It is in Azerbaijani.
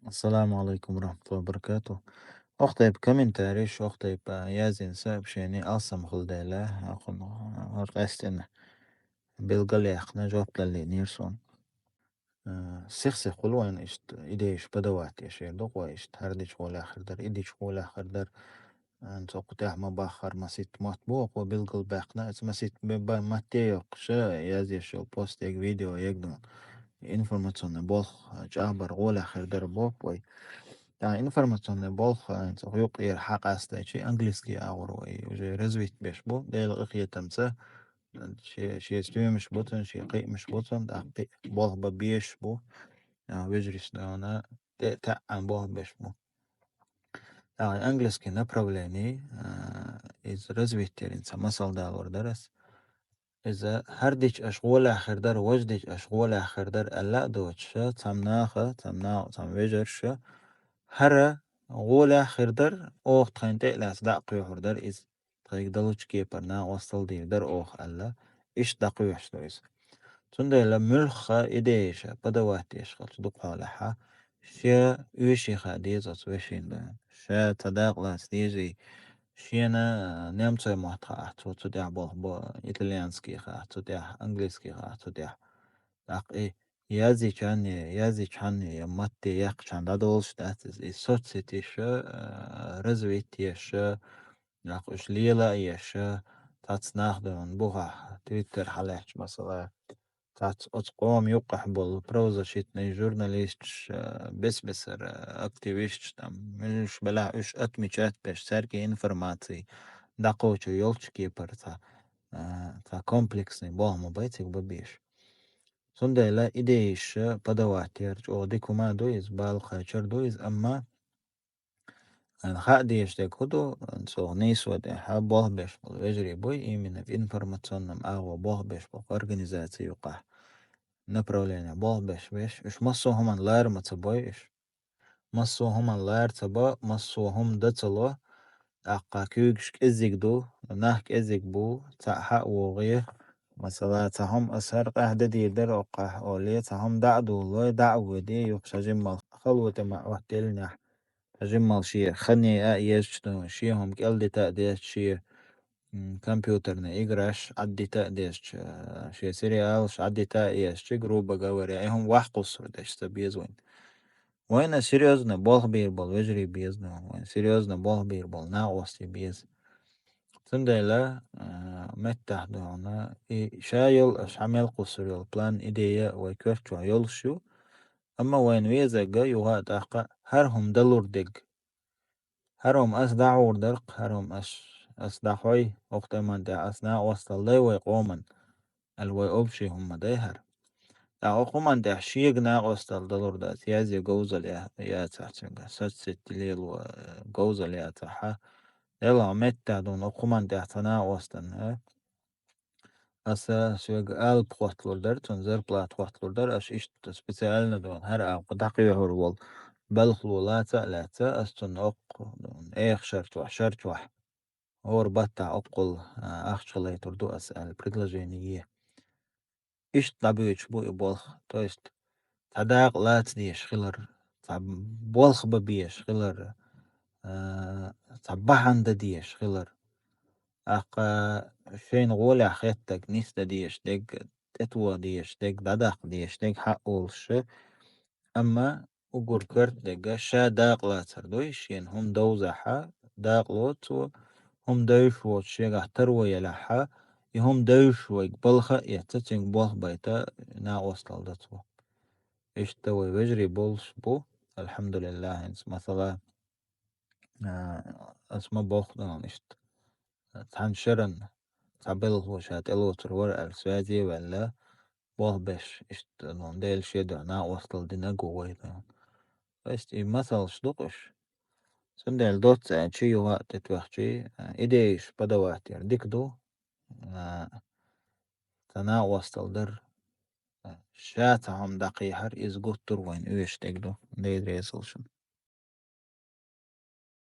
السلام عليكم ورحمة الله وبركاته. أختي بكمن تاريش أختي يازين ساب شيني أصم خلديلا أخن هرقستن بالقلي أخنا جواب للي نيرسون سيخسي قلوان إشت إيديش بدوات يشير دقوا إشت هرديش ولا آخر در إيديش ولا آخر در أنت قتاح ما باخر ما سيت مطبوق وبالقل باقنا ما سيت ببا ما تيوق شا يازي شو بوست يك فيديو يقدون إنفورماتيون بوخ جابر ولا آخر در بوك يعني информационный болох юк ер хақ астайчи английский ауро и уже развить беш бу дел икъетамца ши стюмиш бутун ши қимиш бутун да қи болох ба беш бу вежрис дана та ан болох беш бу английский направлений из развития инса масал далор дарас إذا هردش أشغال آخر در وجدش أشغال آخر در ألا دوتش تم وجرش هر غول آخر در أوخ تخين تقلاس داقيوح در إز تغيق دلوش كيبرنا وصل دي در أوخ ألا إش داقيوح دويس تنده لملخة إديشة بدواتيش خلص دقها لها شيا يوشي خاديزة وشين دا شا تداقلاس ديجي شينا نمتوي محتها أحتو تدع بو إيطاليانسكي أحتو تدع أنجليسكي أحتو تدع داق إيه يازي كان يمتي يق كان دادولش دات إز سوتسيتي شا رزويتي شا داق إش ليلا إيشا تاتسناخدون بوها تويتر حلاش مثلا تات أتقوم يوقح بالبروزا شيتني جورناليست بس أكتيفيست تام مش بلا إش أتمي بش ساركي إنفورماتي دقوچو يولچ كيبر تا كومبلكسني بوهم بيتك ببيش سنده لا إيديش بدواتير أو ديكوما دويز بالخاچر دويز أما خاديش ديك هدو سو نيسو دي بوه بيش بالوجري بوي إيمين في إنفورماتيونم أغوى بوه بيش بأورганизации يقح направление бол беш уж массу хуман лайр мацабой иш массу хуман лайр цаба массу хум дацало аqa кюгш эзигду нахк эзиг бу цаха وغيه مثلا تهم أسهر قهدة ديدر أقح أولي تهم دعدو لوي دعوة دي يقشا جمال خلوة مع وحدلنا جمال شيء خني أيش شيهم قلدي تأديش شيء كمبيوترنا إجراش عدي تأديش شي سيريالش عدي تأديش شي جروبا جواري هم واحد قصر داش تبيز وين سيريوزنا بول بير بول وجري بيزنا وين سيريوزنا بول بير بول ناقصي بيز تندلا متى دونا شايل اش عمل قصر يل بلان إيديا ويكرت يل شو أما وين ويزا جا يوها تحقق هرهم دلور دق هرهم أس دعور درق هرهم أس دحوي وقت ما دع أثناء وصل لي ويقومن الوي أوبشي هم دايهر أقومن دع شيق وصل دلور دا سيازي جوزل يا تحتنجا ست ليل وجوزل يا تحا يلا متى دون أقومن دع ثناء وصلن أسا شيق بخوتلور در تنزر بلات خوتلور در أش إشت سبيسيالنا دون هر أق دقيقة هرول بلخلو لا أستن أق دون إيخ شرط وح اور بتاع أقل أخشلي تردو أسأل предложение إيش طبيعش بو يبولخ то есть تداق لا تديش خلر بولخ ببيش خلر صباحن دديش خلر أق شين غولي خيتك نيس دديش ديك تتوى ديش ديك دداق ديش ديك حقولش أما أقول كرت دقا شا داق لا تردويش ين هم دوزحا داق لوت هم دوش وشيغا تروي يلحا يهم دوش ويقبلخا يحتسين بوخ بيتا نا وصل دتو إيش توي بجري بولش بو الحمد لله إنس مثلا اسمه بوخ دون إشت تنشرن تعبيل وشات الوتر ورق السوادي ولا بوخ بش إشت دون ديل شيدو نا وصل دينا قوي دون إشت مثل شدوقش سندل دوت شي وقت توخشي إيديش بدواتير ديكدو تنا وصل در شاتهم دقيحر إز قطر وين إيش تقدو دي ريسلشن